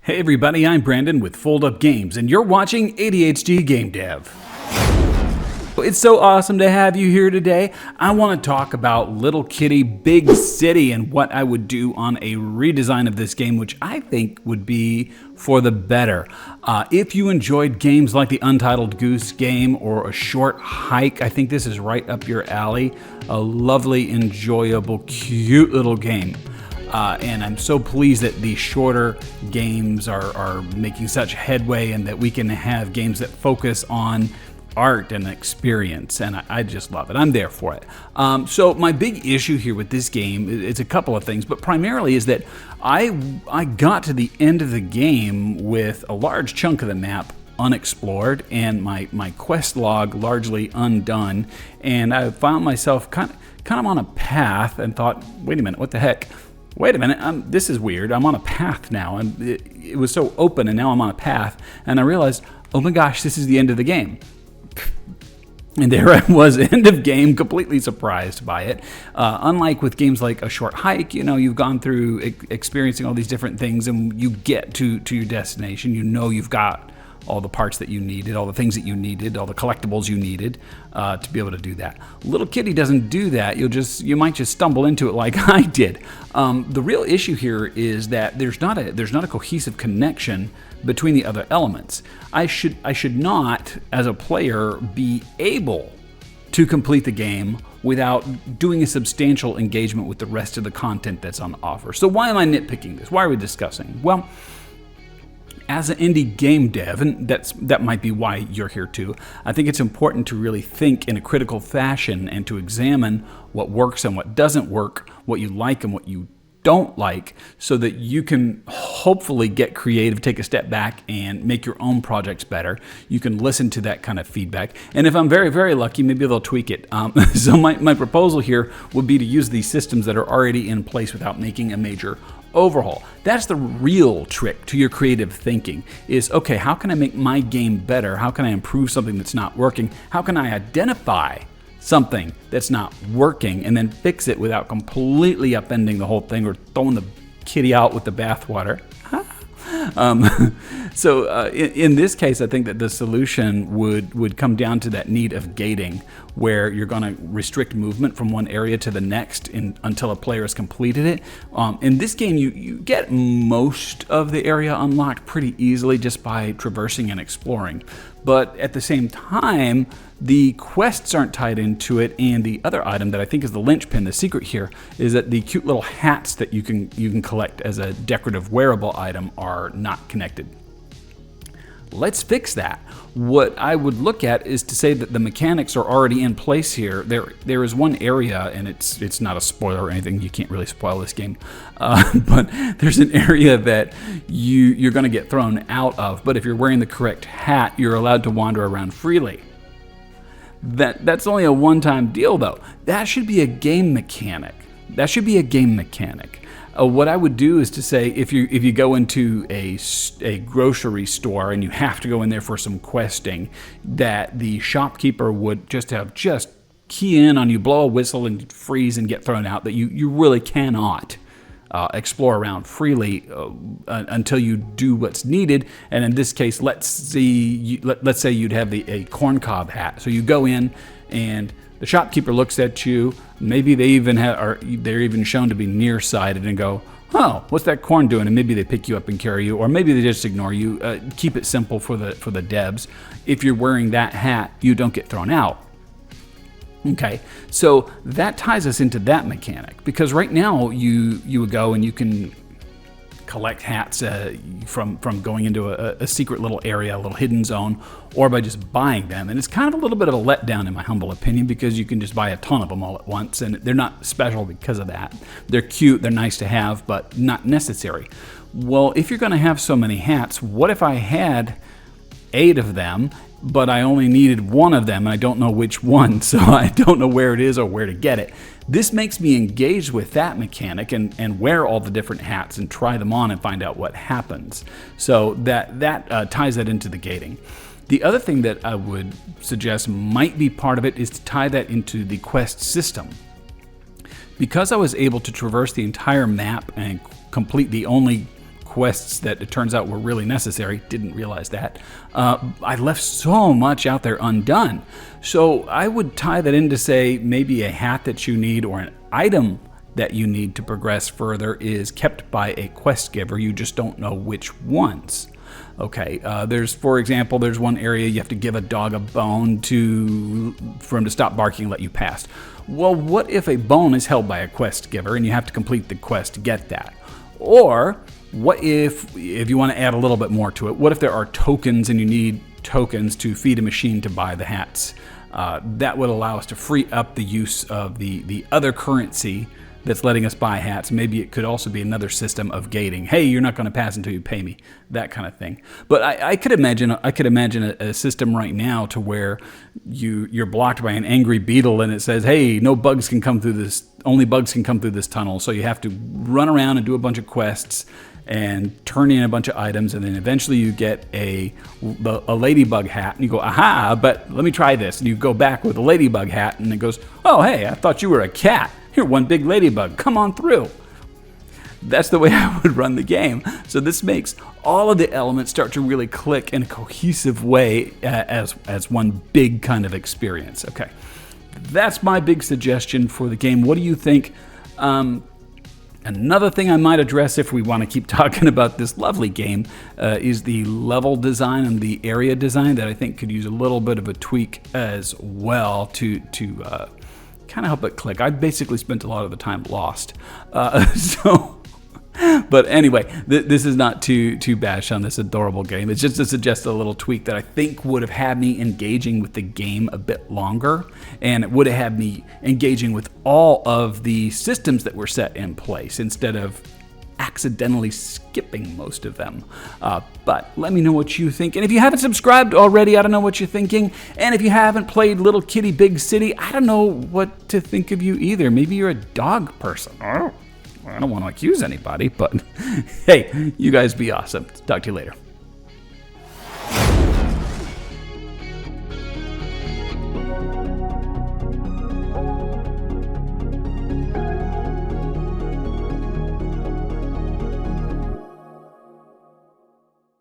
Hey everybody, I'm Brandon with Fold Up Games, and you're watching ADHD Game Dev. It's so awesome to have you here today. I want to talk about Little Kitty Big City and what I would do on a redesign of this game, which I think would be for the better. If you enjoyed games like the Untitled Goose Game or A Short Hike, I think this is right up your alley. A lovely, enjoyable, cute little game. And I'm so pleased that the shorter games are making such headway and that we can have games that focus on art and experience, and I just love it. I'm there for it. So my big issue here with this game, it's a couple of things, but primarily is that I got to the end of the game with a large chunk of the map unexplored and my quest log largely undone, and I found myself kind of on a path and thought, wait a minute, what the heck? Wait a minute, this is weird. I'm on a path now, and it was so open, and now I'm on a path, and I realized, oh my gosh, this is the end of the game. And there I was, end of game, completely surprised by it. Unlike with games like A Short Hike, you've gone through experiencing all these different things, and you get to your destination. You know you've got all the parts that you needed, all the things that you needed, all the collectibles you needed to be able to do that. Little Kitty doesn't do that. You might just stumble into it like I did. The real issue here is that there's not a cohesive connection between the other elements. I should not, as a player, be able to complete the game without doing a substantial engagement with the rest of the content that's on offer. So why am I nitpicking this? Why are we discussing? Well, as an indie game dev, and that might be why you're here too, I think it's important to really think in a critical fashion and to examine what works and what doesn't work, what you like and what you don't like, so that you can hopefully get creative, take a step back, and make your own projects better. You can listen to that kind of feedback. And if I'm very, very lucky, maybe they'll tweak it. So my proposal here would be to use these systems that are already in place without making a major overhaul. That's the real trick to your creative thinking is, okay, how can I make my game better? How can I improve something that's not working? How can I identify something that's not working and then fix it without completely upending the whole thing or throwing the kitty out with the bathwater? In this case, I think that the solution would come down to that need of gating, where you're going to restrict movement from one area to the next until a player has completed it. In this game, you get most of the area unlocked pretty easily just by traversing and exploring. But at the same time, the quests aren't tied into it, and the other item that I think is the linchpin, the secret here, is that the cute little hats that you can collect as a decorative wearable item are not connected. Let's fix that. What I would look at is to say that the mechanics are already in place here. There is one area, and it's not a spoiler or anything. You can't really spoil this game, but there's an area that you're going to get thrown out of. But if you're wearing the correct hat, you're allowed to wander around freely. That's only a one-time deal, though. That should be a game mechanic. What I would do is to say, if you go into a grocery store and you have to go in there for some questing, that the shopkeeper would just key in on you, blow a whistle, and freeze and get thrown out. That you really cannot explore around freely until you do what's needed. And in this case, let's say you'd have a corncob hat. So you go in and the shopkeeper looks at you. Maybe they're even shown to be nearsighted and go, "Oh, what's that corn doing?" And maybe they pick you up and carry you, or maybe they just ignore you. Keep it simple for the devs. If you're wearing that hat, you don't get thrown out. Okay, so that ties us into that mechanic, because right now you would go and you can collect hats from going into a secret little area, a little hidden zone, or by just buying them. And it's kind of a little bit of a letdown, in my humble opinion, because you can just buy a ton of them all at once, and they're not special because of that. They're cute, they're nice to have, but not necessary. Well, if you're going to have so many hats, what if I had 8 of them, but I only needed 1 of them, and I don't know which one, so I don't know where it is or where to get it? This makes me engage with that mechanic and wear all the different hats and try them on and find out what happens. So that ties that into the gating. The other thing that I would suggest might be part of it is to tie that into the quest system. Because I was able to traverse the entire map and complete the only quests that it turns out were really necessary. Didn't realize that. I left so much out there undone. So I would tie that into, say, maybe a hat that you need or an item that you need to progress further is kept by a quest giver. You just don't know which ones. Okay, for example, there's one area you have to give a dog a bone for him to stop barking and let you pass. Well, what if a bone is held by a quest giver and you have to complete the quest to get that? Or what if you want to add a little bit more to it, what if there are tokens and you need tokens to feed a machine to buy the hats? That would allow us to free up the use of the other currency that's letting us buy hats. Maybe it could also be another system of gating. Hey, you're not going to pass until you pay me, that kind of thing. But I could imagine a system right now to where you're blocked by an angry beetle and it says, hey, no bugs can come through this. Only bugs can come through this tunnel. So you have to run around and do a bunch of quests and turn in a bunch of items, and then eventually you get a ladybug hat, and you go, aha, but let me try this. And you go back with a ladybug hat, and it goes, oh, hey, I thought you were a cat. You're one big ladybug. Come on through. That's the way I would run the game. So this makes all of the elements start to really click in a cohesive way as one big kind of experience. Okay, that's my big suggestion for the game. What do you think? Another thing I might address if we want to keep talking about this lovely game is the level design and the area design that I think could use a little bit of a tweak as well to kind of help it click. I basically spent a lot of the time lost. But anyway, this is not too bash on this adorable game. It's just to suggest a little tweak that I think would have had me engaging with the game a bit longer, and it would have had me engaging with all of the systems that were set in place instead of accidentally skipping most of them. But let me know what you think. And if you haven't subscribed already, I don't know what you're thinking. And if you haven't played Little Kitty Big City, I don't know what to think of you either. Maybe you're a dog person. I don't want to accuse anybody, but hey, you guys be awesome. Talk to you later.